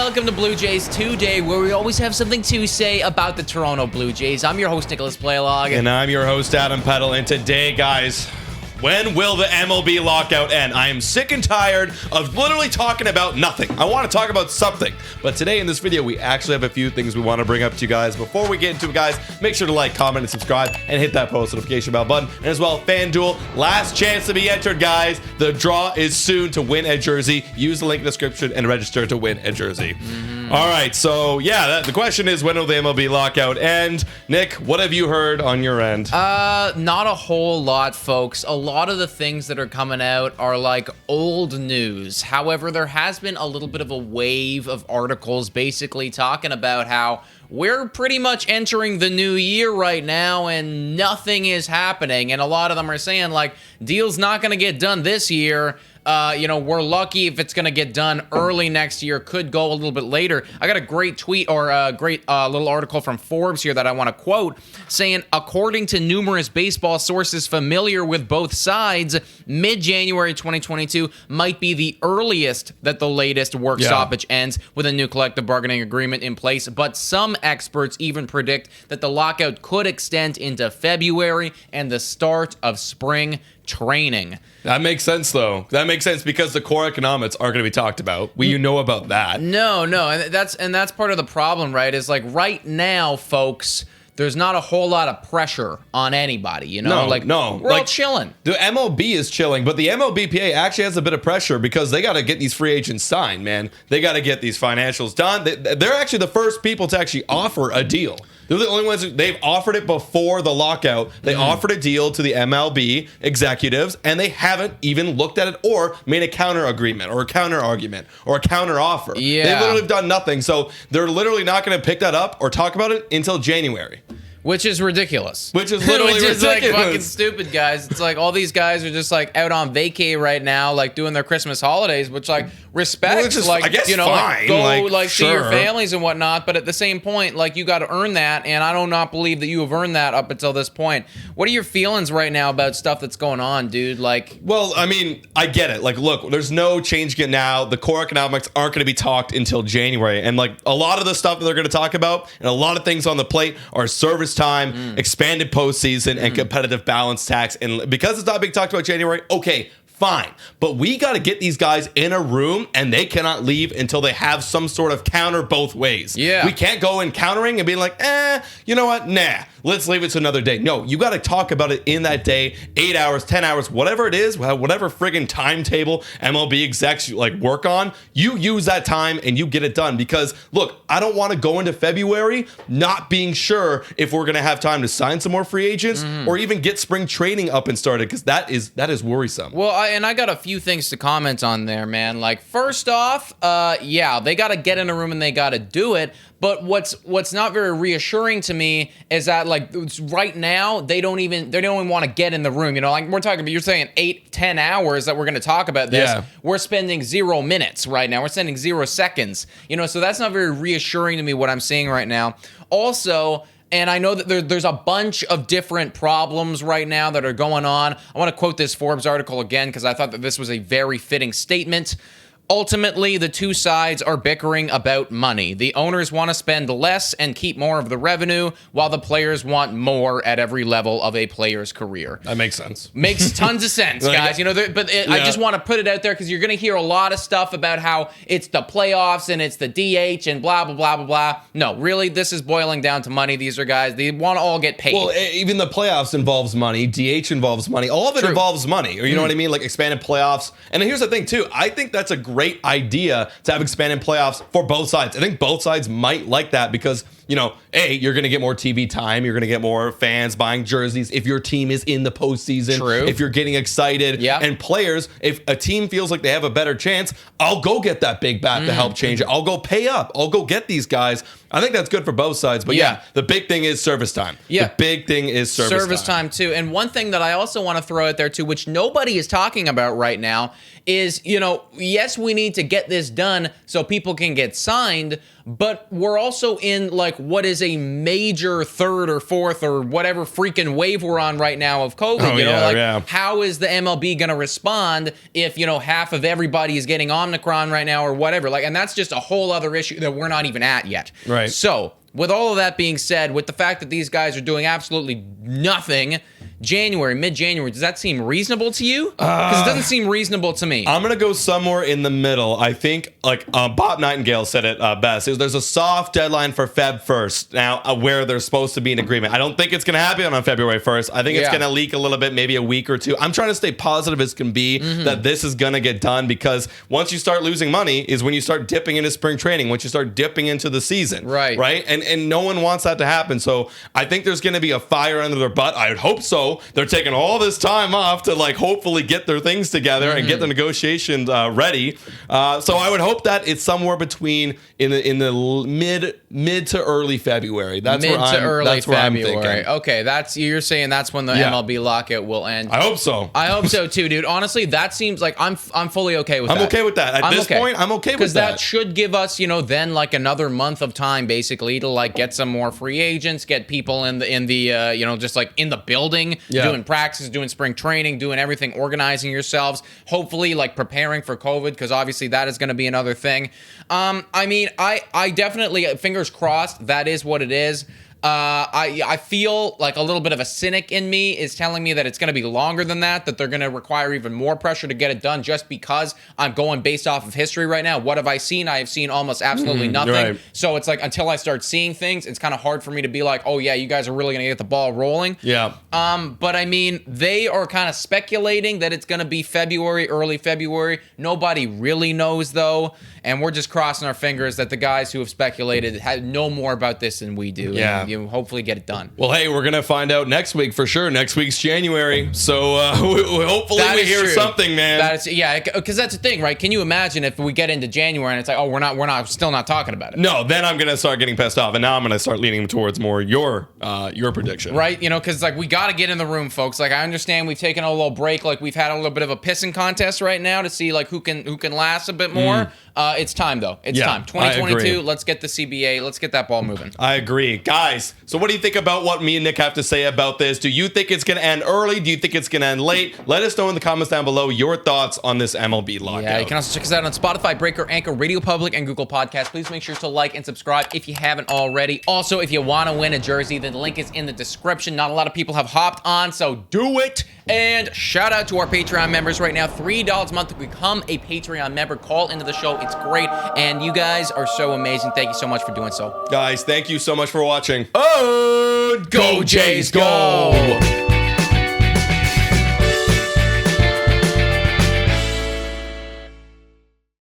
welcome to Blue Jays Today, where we always have something to say about the Toronto Blue Jays. I'm your host, Nicholas Playlog. And I'm your host, Adam Peddle. And today, guys, when will the MLB lockout end? I am sick and tired of literally talking about nothing. I want to talk about something. But today in this video, we actually have a few things we want to bring up to you guys. Before we get into it, guys, make sure to like, comment, and subscribe, and hit that post notification bell button. And as well, Fan Duel, last chance to be entered, guys. The draw is soon to win a jersey. Use the link in the description and register to win a jersey. All right, so yeah, the question is, when will the MLB lockout end? Nick, what have you heard on your end? Not a whole lot, folks. A lot of the things that are coming out are like old news. However, there has been a little bit of a wave of articles basically talking about how we're pretty much entering the new year right now and nothing is happening. And a lot of them are saying, like, deal's not going to get done this year. We're lucky if it's going to get done early next year, could go a little bit later. I got a great tweet or a great little article from Forbes here that I want to quote, saying, according to numerous baseball sources familiar with both sides, mid-January 2022 might be the earliest that the latest work stoppage ends with a new collective bargaining agreement in place. But some experts even predict that the lockout could extend into February and the start of spring training. That makes sense, though. That makes sense because the core economics are going to be talked about. You know about that. No, and that's part of the problem, right? Is like right now, folks, there's not a whole lot of pressure on anybody, you know? We're all chilling. The MLB is chilling, but the MLBPA actually has a bit of pressure because they got to get these free agents signed, man. They got to get these financials done. They're actually the first people to actually offer a deal. They're the only ones they've offered it before the lockout. They offered a deal to the MLB executives, and they haven't even looked at it or made a counter agreement or a counter argument or a counter offer. Yeah. They literally have done nothing. So they're literally not going to pick that up or talk about it until January. Which is ridiculous. Which is literally ridiculous. Like fucking stupid, guys. It's like all these guys are just like out on vacay right now, like doing their Christmas holidays, which like respect, well, just, like, I guess, you know, fine. go see your sure. families and whatnot. But at the same point, like you got to earn that, and I do not believe that you have earned that up until this point. What are your feelings right now about stuff that's going on, dude? Like, well, I mean, I get it. Like, look, there's no change it now. The core economics aren't going to be talked until January, and like a lot of the stuff that they're going to talk about, and a lot of things on the plate are service time, expanded postseason, and competitive balance tax. And because it's not being talked about January, okay, fine. But we got to get these guys in a room, and they cannot leave until they have some sort of counter both ways. Yeah. We can't go in countering and be like, you know what? Nah, let's leave it to another day. No, you got to talk about it in that day, 8 hours, 10 hours, whatever it is, whatever friggin' timetable MLB execs like work on, you use that time and you get it done. Because look, I don't want to go into February not being sure if we're going to have time to sign some more free agents or even get spring training up and started, because that is worrisome. Well, I got a few things to comment on there, man. Like, first off, they got to get in a room and they got to do it. But what's not very reassuring to me is that, like, right now they don't even want to get in the room. You know, like we're talking about, you're saying 8-10 hours that we're going to talk about this. Yeah. We're spending 0 minutes right now. We're spending 0 seconds. You know, so that's not very reassuring to me what I'm seeing right now. Also, and I know that there's a bunch of different problems right now that are going on. I want to quote this Forbes article again because I thought that this was a very fitting statement. Ultimately, the two sides are bickering about money. The owners want to spend less and keep more of the revenue, while the players want more at every level of a player's career. That makes sense. Makes tons of sense, guys. You know, I just want to put it out there because you're going to hear a lot of stuff about how it's the playoffs and it's the DH and blah, blah, blah, blah, blah. No, really, this is boiling down to money. These are guys, they want to all get paid. Well, even the playoffs involves money. DH involves money. All of it involves money. Or you know what I mean? Like expanded playoffs. And here's the thing, too. I think that's a great idea to have expanded playoffs for both sides. I think both sides might like that because, you know, you're going to get more TV time. You're going to get more fans buying jerseys if your team is in the postseason. True. If you're getting excited. Yeah. And players, if a team feels like they have a better chance, I'll go get that big bat to help change it. I'll go pay up. I'll go get these guys. I think that's good for both sides. But yeah, the big thing is service time. Yeah. The big thing is service time too. And one thing that I also want to throw out there too, which nobody is talking about right now, is, you know, yes, we need to get this done so people can get signed, but we're also in like like what is a major third or fourth or whatever freaking wave we're on right now of COVID. How is the MLB going to respond if, half of everybody is getting Omicron right now or whatever? And that's just a whole other issue that we're not even at yet. Right. So with all of that being said, with the fact that these guys are doing absolutely nothing mid-January, does that seem reasonable to you? Because it doesn't seem reasonable to me. I'm going to go somewhere in the middle. I think, Bob Nightingale said it best. There's a soft deadline for Feb 1st now where there's supposed to be an agreement. I don't think it's going to happen on February 1st. I think it's going to leak a little bit, maybe a week or two. I'm trying to stay positive as can be that this is going to get done, because once you start losing money is when you start dipping into spring training, once you start dipping into the season. Right? And no one wants that to happen. So I think there's going to be a fire under their butt. I would hope so. They're taking all this time off to hopefully get their things together and get the negotiations ready. So I would hope that it's somewhere between in the mid to early February. That's where I'm thinking. Okay, you're saying that's when the MLB lockout will end. I hope so. I hope so too, dude. Honestly, that seems like I'm fully okay with that. I'm okay with that. At this point, I'm okay with that. Because that should give us, then another month of time basically to get some more free agents, get people in the just in the building, doing practices, doing spring training, doing everything, organizing yourselves, hopefully preparing for COVID, because obviously that is going to be another thing. I definitely, fingers crossed, that is what it is. I feel like a little bit of a cynic in me is telling me that it's going to be longer than that they're going to require even more pressure to get it done, just because I'm going based off of history right now. What have I seen? I have seen almost absolutely nothing. Right. So it's until I start seeing things, it's kind of hard for me to be like, oh yeah, you guys are really going to get the ball rolling. Yeah. But they are kind of speculating that it's going to be February, early February. Nobody really knows though. And we're just crossing our fingers that the guys who have speculated know more about this than we do. Yeah. And you hopefully get it done. Well, hey, we're going to find out next week for sure. Next week's January. So hopefully we hear something, man. Because that's the thing, right? Can you imagine if we get into January and it's we're still not talking about it? No, then I'm going to start getting pissed off. And now I'm going to start leaning towards more your prediction. Right? Because we got to get in the room, folks. I understand we've taken a little break. We've had a little bit of a pissing contest right now to see who can last a bit more. It's time, though. It's time. 2022, let's get the CBA. Let's get that ball moving. I agree. Guys, so what do you think about what me and Nick have to say about this? Do you think it's going to end early? Do you think it's going to end late? Let us know in the comments down below your thoughts on this MLB lockout. Yeah, you can also check us out on Spotify, Breaker, Anchor, Radio Public, and Google Podcasts. Please make sure to like and subscribe if you haven't already. Also, if you want to win a jersey, then the link is in the description. Not a lot of people have hopped on, so do it. And shout out to our Patreon members right now. $3 a month to become a Patreon member. Call into the show. It's great. And you guys are so amazing. Thank you so much for doing so. Guys, thank you so much for watching. Oh, go Jays, go!